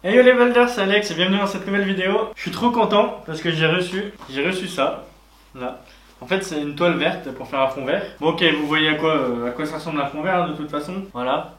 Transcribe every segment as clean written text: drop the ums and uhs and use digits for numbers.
Hey yo les Builders, c'est Alex et bienvenue dans cette nouvelle vidéo. Je suis trop content parce que j'ai reçu ça, là. En fait c'est une toile verte pour faire un fond vert. Bon ok, vous voyez à quoi ça ressemble un fond vert de toute façon, voilà.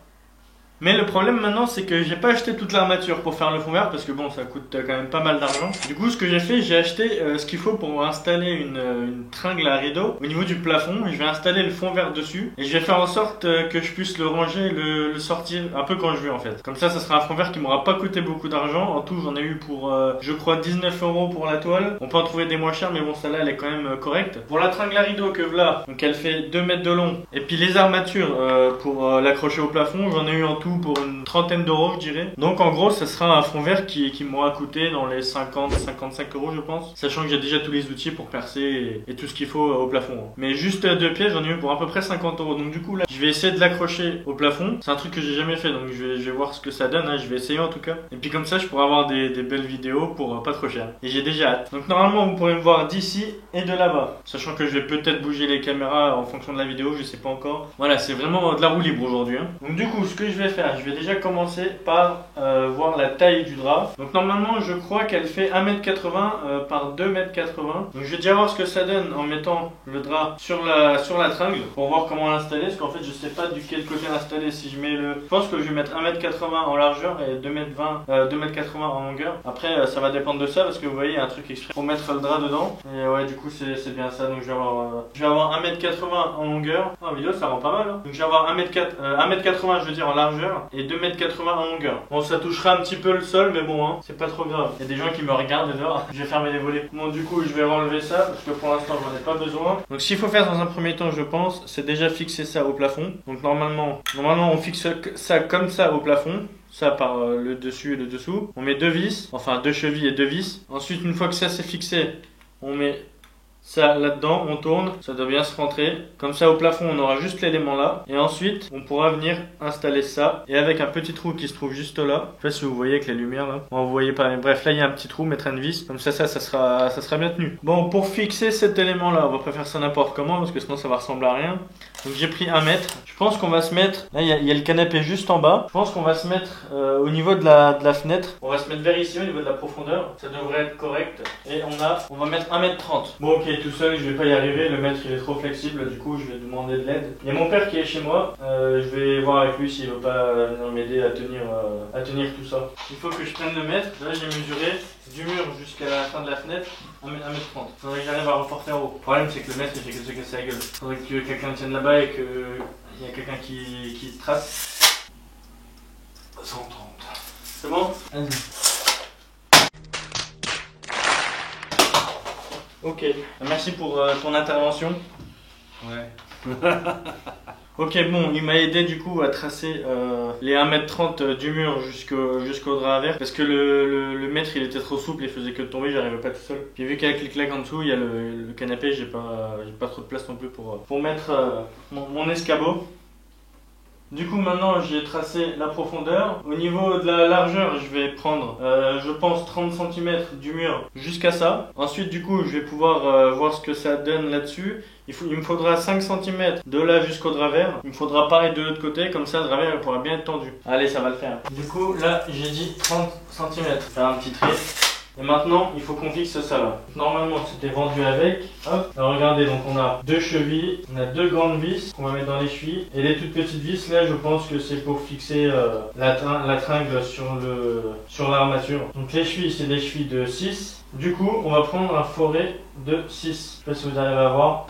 Mais le problème maintenant c'est que j'ai pas acheté toute l'armature pour faire le fond vert parce que bon ça coûte quand même pas mal d'argent. Du coup ce que j'ai fait, j'ai acheté ce qu'il faut pour installer une tringle à rideau au niveau du plafond. Je vais installer le fond vert dessus et je vais faire en sorte que je puisse le ranger, le sortir un peu quand je veux en fait. Comme ça sera un fond vert qui m'aura pas coûté beaucoup d'argent. En tout j'en ai eu pour je crois 19 € pour la toile. On peut en trouver des moins chers mais bon celle-là elle est quand même correcte. Pour la tringle à rideau que voilà, donc elle fait 2 mètres de long et puis les armatures pour l'accrocher au plafond, j'en ai eu en tout pour une trentaine d'euros je dirais. Donc en gros ça sera un fond vert qui m'aura coûté dans les 50-55 € je pense, sachant que j'ai déjà tous les outils pour percer et tout ce qu'il faut au plafond. Mais juste 2 pièces j'en ai eu pour à peu près 50 €. Donc du coup là je vais essayer de l'accrocher au plafond. C'est un truc que j'ai jamais fait donc je vais voir ce que ça donne, hein. Je vais essayer en tout cas. Et puis comme ça je pourrai avoir des belles vidéos pour pas trop cher. Et j'ai déjà hâte. Donc normalement vous pourrez me voir d'ici et de là-bas. Sachant que je vais peut-être bouger les caméras en fonction de la vidéo, je sais pas encore. Voilà, c'est vraiment de la roue libre aujourd'hui, hein. Donc du coup ce que je vais faire, je vais déjà commencer par voir la taille du drap. Donc normalement je crois qu'elle fait 1m80 par 2m80. Donc je vais déjà voir ce que ça donne en mettant le drap sur la tringle pour voir comment l'installer, parce qu'en fait je sais pas du quel côté l'installer. Si je mets je pense que je vais mettre 1m80 en largeur et 2m80 en longueur. Après ça va dépendre de ça parce que vous voyez il y a un truc exprès pour mettre le drap dedans. Et ouais du coup c'est bien ça. Donc je vais avoir 1m80 en longueur. En vidéo ça rend pas mal, hein. Donc je vais avoir 1m80 je veux dire en largeur et 2m80 en longueur. Bon ça touchera un petit peu le sol mais bon hein, c'est pas trop grave. Il y a des gens qui me regardent dehors. Je vais fermer les volets. Bon du coup je vais enlever ça parce que pour l'instant j'en ai pas besoin. Donc ce qu'il faut faire dans un premier temps je pense c'est déjà fixer ça au plafond. Donc normalement on fixe ça comme ça au plafond. Ça par le dessus et le dessous. On met 2 vis, enfin 2 chevilles et 2 vis. Ensuite une fois que ça c'est fixé, on met ça là-dedans, on tourne, ça doit bien se rentrer. Comme ça au plafond on aura juste l'élément là. Et ensuite on pourra venir installer ça. Et avec un petit trou qui se trouve juste là. Je sais pas si vous voyez avec les lumières là. Bon, vous voyez pas, mais bref là il y a un petit trou, mettre une vis. Comme ça sera bien tenu. Bon pour fixer cet élément là, on va pas faire ça n'importe comment parce que sinon ça va ressembler à rien. Donc j'ai pris 1 mètre. Je pense qu'on va se mettre, là il y a le canapé juste en bas. Je pense qu'on va se mettre au niveau de la fenêtre. On va se mettre vers ici au niveau de la profondeur. Ça devrait être correct. Et on va mettre 1m30. Bon ok, tout seul je vais pas y arriver. Le mètre il est trop flexible. Du coup je vais demander de l'aide. Il y a mon père qui est chez moi. Je vais voir avec lui s'il veut pas venir m'aider à tenir tout ça. Il faut que je prenne le mètre. Là j'ai mesuré du mur jusqu'à la fin de la fenêtre 1m30. Faudrait que j'arrive à reporter en haut. Le problème c'est que le mètre il fait que se casser la gueule. Faudrait que quelqu'un tienne là-bas et qu'il y a quelqu'un qui trace. 130. C'est bon? Vas-y. Ok. Merci pour ton intervention. Ouais. Ok, bon, il m'a aidé du coup à tracer les 1m30 du mur jusqu'au drap à verre. Parce que le mètre il était trop souple, il faisait que de tomber, j'arrivais pas tout seul. Puis vu qu'avec les claques en dessous, il y a le canapé, j'ai pas trop de place non plus pour mettre mon escabeau. Du coup maintenant j'ai tracé la profondeur. Au niveau de la largeur je vais prendre je pense 30 cm du mur jusqu'à ça. Ensuite du coup je vais pouvoir voir ce que ça donne là-dessus. Il me faudra 5 cm de là jusqu'au drap vert. Il me faudra pareil de l'autre côté, comme ça le drap vert il pourra bien être tendu. Allez ça va le faire. Du coup là j'ai dit 30 cm. Faire un petit trait. Et maintenant, il faut qu'on fixe ça là. Normalement, c'était vendu avec. Hop. Alors regardez, donc on a 2 chevilles, on a 2 grandes vis qu'on va mettre dans les chevilles. Et les toutes petites vis, là, je pense que c'est pour fixer la tringle sur l'armature. Donc les chevilles, c'est des chevilles de 6. Du coup, on va prendre un forêt de 6. Je sais pas si vous arrivez à voir.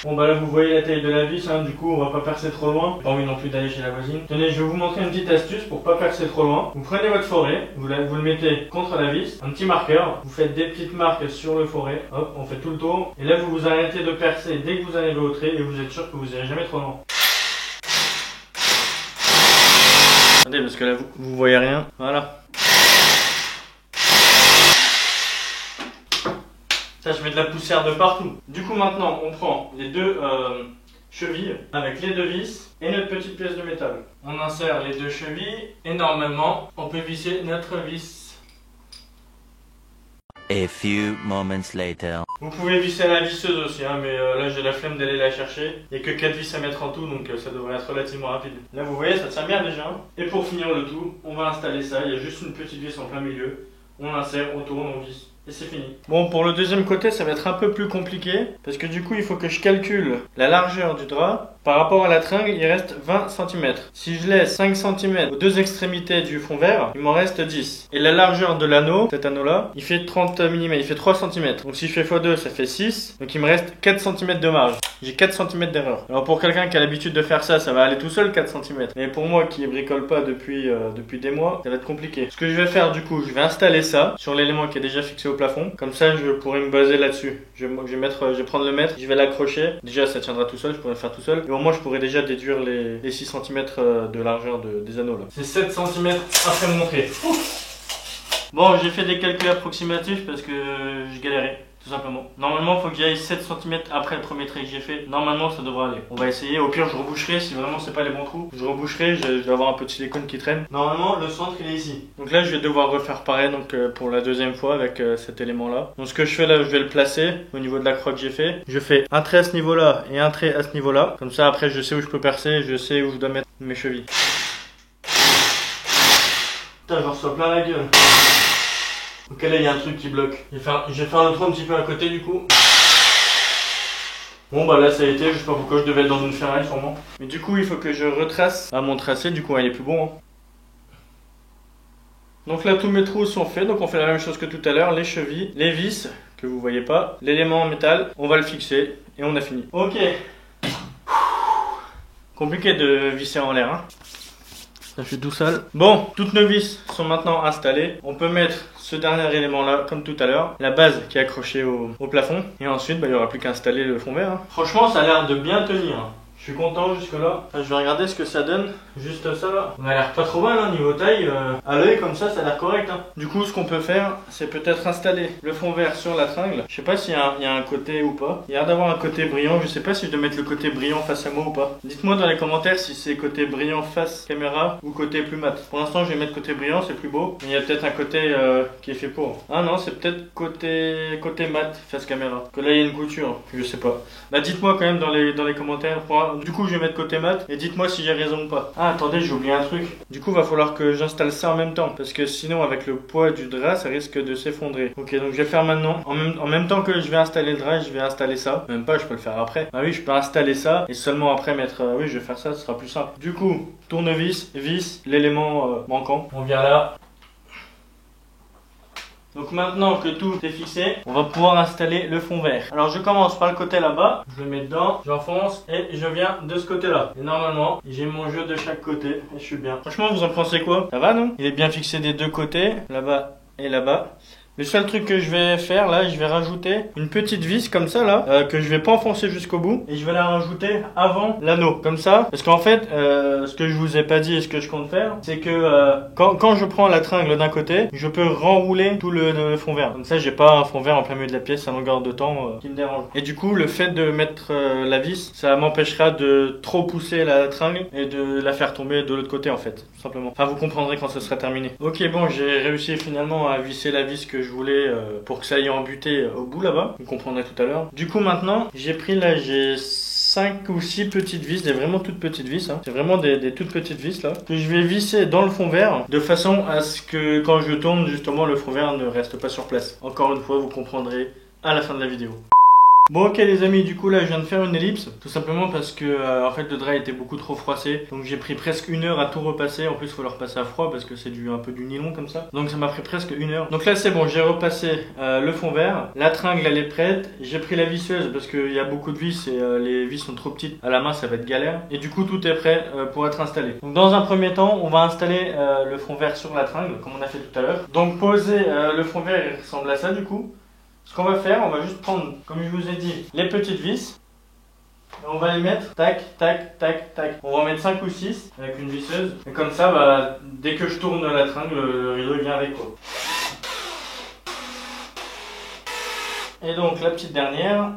Bon bah là vous voyez la taille de la vis, hein, du coup on va pas percer trop loin. J'ai pas envie non plus d'aller chez la voisine. Tenez, je vais vous montrer une petite astuce pour pas percer trop loin. Vous prenez votre forêt, vous le mettez contre la vis, un petit marqueur, vous faites des petites marques sur le forêt, hop, on fait tout le tour. Et là vous vous arrêtez de percer dès que vous arrivez au trait et vous êtes sûr que vous irez jamais trop loin. Attendez parce que là vous voyez rien, voilà. Ça, je mets de la poussière de partout. Du coup, maintenant, on prend les 2 chevilles avec les 2 vis et notre petite pièce de métal. On insère les 2 chevilles et normalement, on peut visser notre vis. A few moments later. Vous pouvez visser à la visseuse aussi, hein, mais là j'ai la flemme d'aller la chercher. Il n'y a que 4 vis à mettre en tout, donc ça devrait être relativement rapide. Là vous voyez, ça tient bien déjà. Et pour finir le tout, on va installer ça. Il y a juste une petite vis en plein milieu. On insère, on tourne, on visse. Et c'est fini. Bon, pour le deuxième côté, ça va être un peu plus compliqué. Parce que du coup, il faut que je calcule la largeur du drap. Par rapport à la tringle, il reste 20 cm. Si je laisse 5 cm aux deux extrémités du fond vert, il m'en reste 10. Et la largeur de l'anneau, cet anneau-là, il fait 30 mm, il fait 3 cm. Donc si je fais x2, ça fait 6. Donc il me reste 4 cm de marge. J'ai 4 cm d'erreur. Alors pour quelqu'un qui a l'habitude de faire ça, ça va aller tout seul 4 cm. Mais pour moi qui bricole pas depuis des mois, ça va être compliqué. Ce que je vais faire du coup, je vais installer ça sur l'élément qui est déjà fixé au plafond. Comme ça, je pourrai me baser là-dessus. Je vais prendre le mètre, je vais l'accrocher. Déjà, ça tiendra tout seul, je pourrai le faire tout seul. Et au moins, je pourrais déjà déduire les 6 cm de largeur des anneaux là. C'est 7 cm après montrer. Bon, j'ai fait des calculs approximatifs parce que je galérais. Tout simplement. Normalement, il faut que j'aille 7 cm après le premier trait que j'ai fait. Normalement, ça devrait aller. On va essayer. Au pire, je reboucherai si vraiment c'est pas les bons trous. Je reboucherai. Je vais avoir un peu de silicone qui traîne. Normalement, le centre il est ici. Donc là, je vais devoir refaire pareil donc pour la deuxième fois avec cet élément-là. Donc ce que je fais là, je vais le placer au niveau de la croix que j'ai fait. Je fais un trait à ce niveau-là et un trait à ce niveau-là. Comme ça, après, je sais où je peux percer. Je sais où je dois mettre mes chevilles. Putain, j'en reçois plein la gueule. Ok, là il y a un truc qui bloque. Je vais faire le trou un petit peu à côté du coup. Bon bah là ça a été, je sais pas pourquoi je devais être dans une ferraille sûrement. Mais du coup il faut que je retrace à mon tracé, du coup il est plus bon. Hein. Donc là tous mes trous sont faits, donc on fait la même chose que tout à l'heure, les chevilles, les vis, que vous voyez pas, l'élément en métal, on va le fixer et on a fini. Ok. Compliqué de visser en l'air hein. Ça fait tout sale. Bon, toutes nos vis sont maintenant installées. On peut mettre ce dernier élément là, comme tout à l'heure. La base qui est accrochée au plafond. Et ensuite, il n'y aura plus qu'à installer le fond vert. Hein. Franchement, ça a l'air de bien tenir. Je suis content jusque là. Enfin, je vais regarder ce que ça donne. Juste ça là. On a l'air pas trop mal hein, niveau taille. À l'œil comme ça a l'air correct. Hein. Du coup, ce qu'on peut faire, c'est peut-être installer le fond vert sur la tringle. Je sais pas s'il y a un côté ou pas. Il y a l'air d'avoir un côté brillant. Je sais pas si je dois mettre le côté brillant face à moi ou pas. Dites-moi dans les commentaires si c'est côté brillant face caméra ou côté plus mat. Pour l'instant, je vais mettre côté brillant, c'est plus beau. Mais il y a peut-être un côté qui est fait pour. Ah non, c'est peut-être côté mat face caméra. Que là, il y a une couture. Je sais pas. Bah, dites-moi quand même dans les commentaires. Du coup, je vais mettre côté mat et dites-moi si j'ai raison ou pas. Ah, attendez, j'ai oublié un truc. Du coup, va falloir que j'installe ça en même temps parce que sinon, avec le poids du drap, ça risque de s'effondrer. Ok, donc je vais faire maintenant. En même temps que je vais installer le drap, je vais installer ça. Même pas, je peux le faire après. Ah oui, je peux installer ça et seulement après mettre. Oui, je vais faire ça, ce sera plus simple. Du coup, tournevis, vis, l'élément manquant. On vient là. Donc maintenant que tout est fixé, on va pouvoir installer le fond vert. Alors je commence par le côté là-bas, je le mets dedans, j'enfonce et je viens de ce côté-là. Et normalement, j'ai mon jeu de chaque côté et je suis bien. Franchement, vous en pensez quoi? Ça va non? Il est bien fixé des deux côtés, là-bas et là-bas. Le seul truc que je vais faire là, je vais rajouter une petite vis comme ça là, que je vais pas enfoncer jusqu'au bout. Et je vais la rajouter avant l'anneau, comme ça. Parce qu'en fait, ce que je vous ai pas dit et ce que je compte faire, c'est que quand je prends la tringle d'un côté, je peux renrouler tout le fond vert. Comme ça, j'ai pas un fond vert en plein milieu de la pièce à longueur de temps qui me dérange. Et du coup, le fait de mettre la vis, ça m'empêchera de trop pousser la tringle et de la faire tomber de l'autre côté en fait, tout simplement. Enfin, vous comprendrez quand ce sera terminé. Ok, bon, j'ai réussi finalement à visser la vis que je voulais pour que ça aille embuter au bout là-bas. Vous comprendrez tout à l'heure. Du coup, maintenant, j'ai 5 ou 6 petites vis, des vraiment toutes petites vis. Hein. C'est vraiment des toutes petites vis là. Que je vais visser dans le fond vert de façon à ce que quand je tourne, justement, le fond vert ne reste pas sur place. Encore une fois, vous comprendrez à la fin de la vidéo. Bon ok les amis, du coup là je viens de faire une ellipse, tout simplement parce que en fait le drap était beaucoup trop froissé, donc j'ai pris presque 1 heure à tout repasser. En plus il faut le repasser à froid parce que c'est un peu du nylon comme ça, donc ça m'a pris presque 1 heure. Donc là c'est bon, j'ai repassé le fond vert, la tringle elle est prête, j'ai pris la visseuse parce qu'il y a beaucoup de vis et les vis sont trop petites, à la main ça va être galère, et du coup tout est prêt pour être installé. Donc dans un premier temps on va installer le fond vert sur la tringle comme on a fait tout à l'heure. Donc poser le fond vert, il ressemble à ça du coup. Ce qu'on va faire, on va juste prendre, comme je vous ai dit, les petites vis. Et on va les mettre, tac, tac, tac, tac. On va en mettre 5 ou 6 avec une visseuse. Et comme ça, bah, dès que je tourne la tringle, le rideau vient avec quoi. Et donc la petite dernière.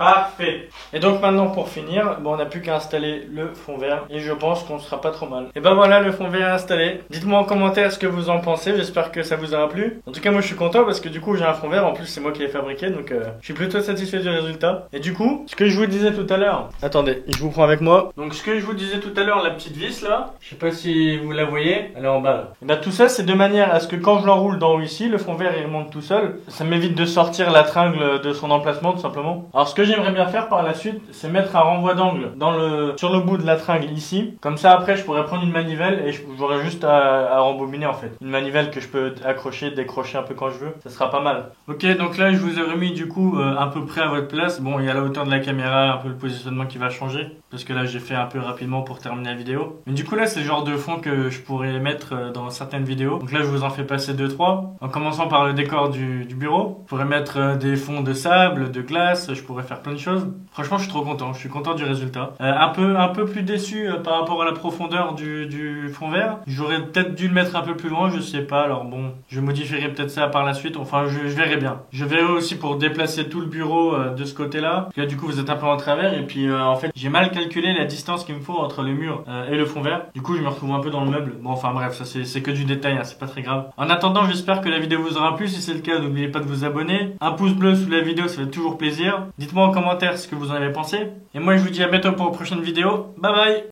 Parfait. Et donc maintenant pour finir, bon, on n'a plus qu'à installer le fond vert et je pense qu'on sera pas trop mal. Et ben voilà, le fond vert est installé. Dites-moi en commentaire ce que vous en pensez, j'espère que ça vous aura plu. En tout cas moi je suis content parce que du coup j'ai un fond vert, en plus c'est moi qui l'ai fabriqué, donc je suis plutôt satisfait du résultat. Et du coup, ce que je vous disais tout à l'heure, attendez, je vous prends avec moi. Donc ce que je vous disais tout à l'heure, la petite vis là, je sais pas si vous la voyez, elle est en bas là. Et ben tout ça c'est de manière à ce que quand je l'enroule d'en haut ici, le fond vert il remonte tout seul. Ça m'évite de sortir la tringle de son emplacement tout simplement. Alors ce que j'aimerais bien faire par la suite, c'est mettre un renvoi d'angle sur le bout de la tringle ici. Comme ça après je pourrais prendre une manivelle et j'aurais juste à rembobiner en fait. Une manivelle que je peux accrocher, décrocher un peu quand je veux. Ça sera pas mal. Ok, donc là je vous ai remis du coup à peu près à votre place. Bon, il y a la hauteur de la caméra, un peu le positionnement qui va changer. Parce que là j'ai fait un peu rapidement pour terminer la vidéo. Mais du coup là c'est le genre de fond que je pourrais mettre dans certaines vidéos. Donc là je vous en fais passer 2-3. En commençant par le décor du bureau. Je pourrais mettre des fonds de sable, de glace, je pourrais faire plein de choses. Franchement je suis trop content, je suis content du résultat. Un peu plus déçu par rapport à la profondeur du fond vert. J'aurais peut-être dû le mettre un peu plus loin, je sais pas. Alors bon, je modifierai peut-être ça par la suite. Enfin je verrai bien. Je verrai aussi pour déplacer tout le bureau de ce côté-là. Là du coup vous êtes un peu en travers et puis en fait j'ai mal calculé la distance qu'il me faut entre le mur et le fond vert. Du coup je me retrouve un peu dans le meuble. Bon enfin bref, ça c'est que du détail, hein, c'est pas très grave. En attendant j'espère que la vidéo vous aura plu. Si c'est le cas, n'oubliez pas de vous abonner. Un pouce bleu sous la vidéo, ça fait toujours plaisir. Dites-moi en commentaire ce que vous en avez pensé. Et moi je vous dis à bientôt pour une prochaine vidéo. Bye bye.